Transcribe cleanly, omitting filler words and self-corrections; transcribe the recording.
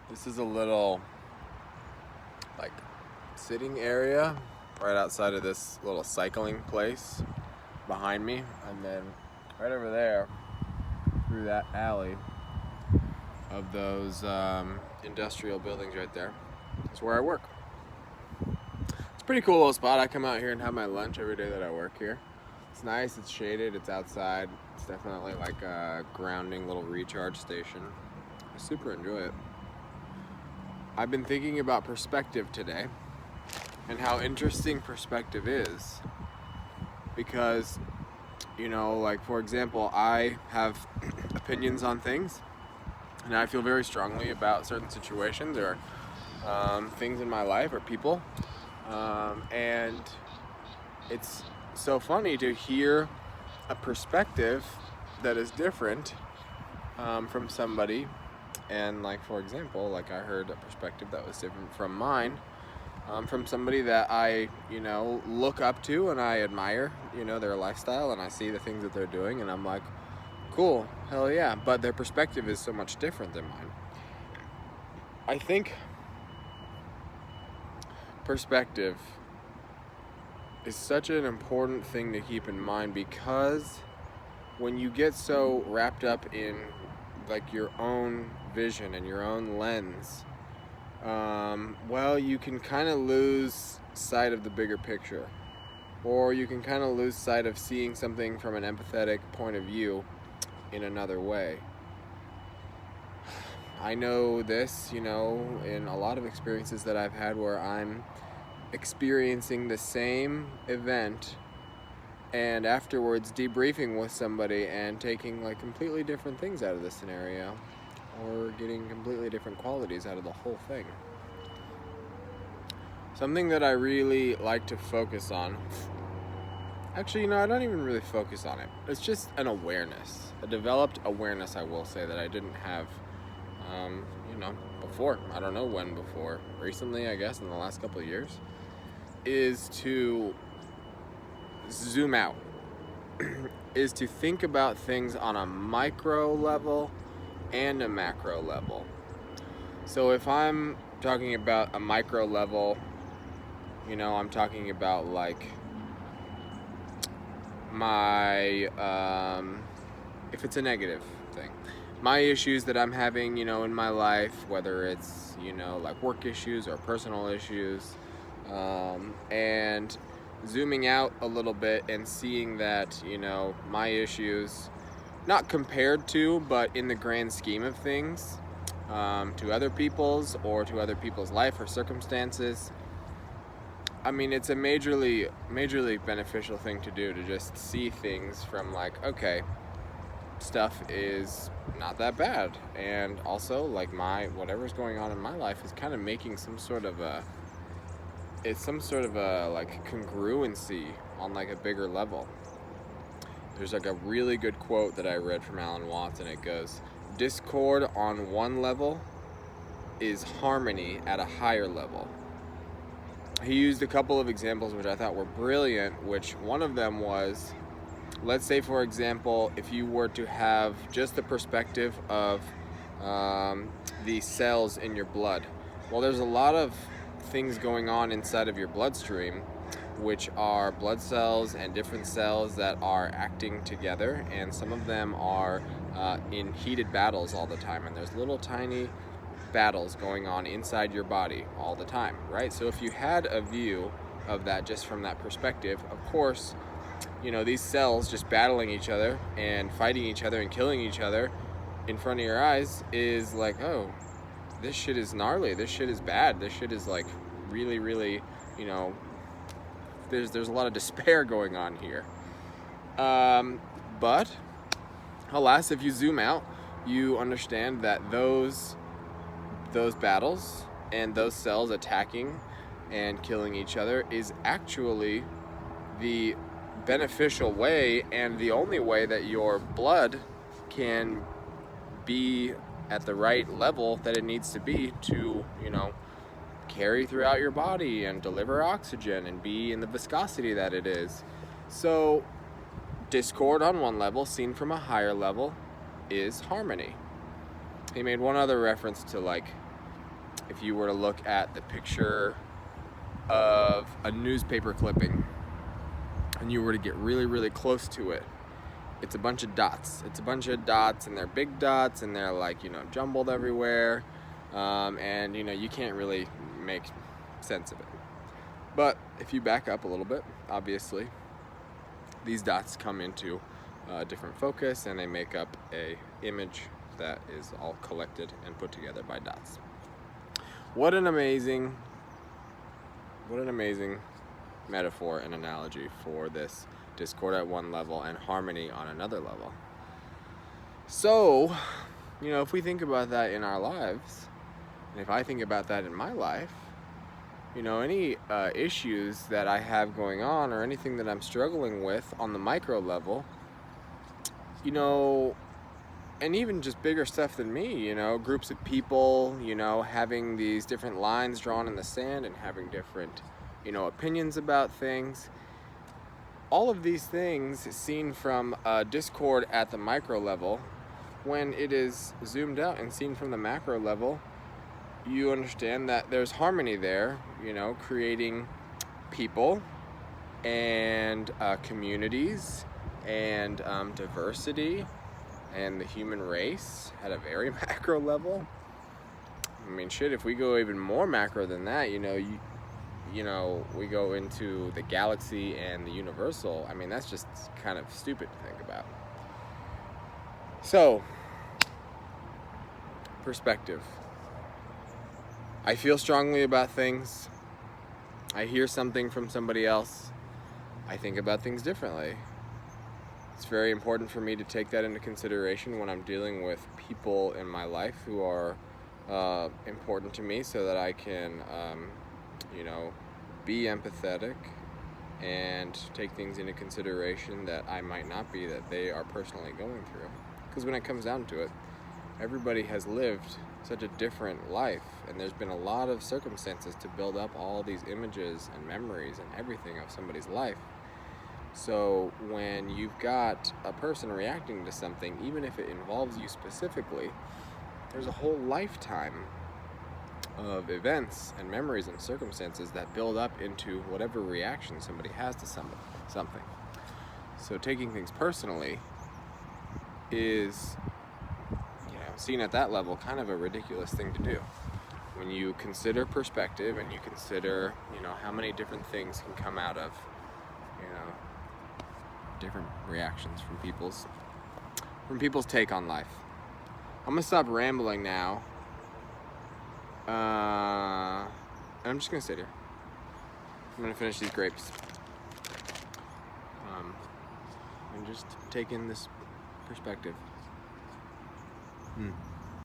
This is a little like sitting area right outside of this little cycling place behind me, and then right over there through that alley of those industrial buildings right there is where I work. It's a pretty cool little spot. I come out here and have my lunch every day that I work here. It's nice, it's shaded, it's outside. It's definitely like a grounding little recharge station. I super enjoy it. I've been thinking about perspective today and how interesting perspective is, because, like, for example, I have opinions on things and I feel very strongly about certain situations or things in my life or people, and it's so funny to hear a perspective that is different from somebody. And, like, for example, like, I heard a perspective that was different from mine, from somebody that I, look up to and I admire, their lifestyle, and I see the things that they're doing, and I'm like, cool, hell yeah. But their perspective is so much different than mine. I think perspective is such an important thing to keep in mind, because when you get so wrapped up in like your own vision and your own lens, well, you can kind of lose sight of the bigger picture, or you can kind of lose sight of seeing something from an empathetic point of view in another way. I know this, in a lot of experiences that I've had where I'm experiencing the same event and afterwards debriefing with somebody and taking like completely different things out of the scenario, or getting completely different qualities out of the whole thing. Something that I really like to focus on, actually, I don't even really focus on it. It's just an awareness, a developed awareness, I will say, that I didn't have, before. I don't know when before. Recently, I guess, in the last couple of years, is to zoom out, is to think about things on a micro level and a macro level. So if I'm talking about a micro level, I'm talking about like my, if it's a negative thing, my issues that I'm having, in my life, whether it's, like work issues or personal issues, and zooming out a little bit and seeing that, my issues, not compared to, but in the grand scheme of things, to other people's life or circumstances, I mean, it's a majorly beneficial thing to do, to just see things from like, okay, stuff is not that bad, and also like whatever's going on in my life is kind of making some sort of a like congruency on like a bigger level. There's like a really good quote that I read from Alan Watts, and it goes, discord on one level is harmony at a higher level. He used a couple of examples which I thought were brilliant, which one of them was, let's say, for example, if you were to have just the perspective of the cells in your blood. Well, there's a lot of things going on inside of your bloodstream, which are blood cells and different cells that are acting together, and some of them are in heated battles all the time, and there's little tiny battles going on inside your body all the time, right? So if you had a view of that just from that perspective, of course, these cells just battling each other and fighting each other and killing each other in front of your eyes is like, oh, this shit is gnarly, this shit is bad, this shit is like really, really, there's a lot of despair going on here. But alas, if you zoom out, you understand that those battles and those cells attacking and killing each other is actually the beneficial way and the only way that your blood can be at the right level that it needs to be to, carry throughout your body and deliver oxygen and be in the viscosity that it is. So discord on one level, seen from a higher level, is harmony. He made one other reference to like if you were to look at the picture of a newspaper clipping and you were to get really, really close to it, it's a bunch of dots. It's a bunch of dots, and they're big dots, and they're like, jumbled everywhere. And you can't really make sense of it. But if you back up a little bit, obviously, these dots come into different focus, and they make up a image that is all collected and put together by dots. What an amazing metaphor and analogy for this discord at one level and harmony on another level. So, if we think about that in our lives, and if I think about that in my life, any issues that I have going on or anything that I'm struggling with on the micro level, and even just bigger stuff than me, groups of people, having these different lines drawn in the sand and having different, opinions about things. All of these things seen from discord at the micro level, when it is zoomed out and seen from the macro level, you understand that there's harmony there, creating people and communities and diversity and the human race at a very macro level. I mean, shit, if we go even more macro than that, we go into the galaxy and the universal. I mean, that's just kind of stupid to think about. So, perspective. I feel strongly about things. I hear something from somebody else. I think about things differently. It's very important for me to take that into consideration when I'm dealing with people in my life who are important to me, so that I can, be empathetic and take things into consideration that I might not be, that they are personally going through. Because when it comes down to it, everybody has lived such a different life, and there's been a lot of circumstances to build up all these images and memories and everything of somebody's life. So when you've got a person reacting to something, even if it involves you specifically, there's a whole lifetime of events and memories and circumstances that build up into whatever reaction somebody has to something. So taking things personally is, seen at that level, kind of a ridiculous thing to do. When you consider perspective and you consider, how many different things can come out of, different reactions from people's take on life. I'm gonna stop rambling now. And I'm just gonna sit here. I'm gonna finish these grapes. And just take in this perspective.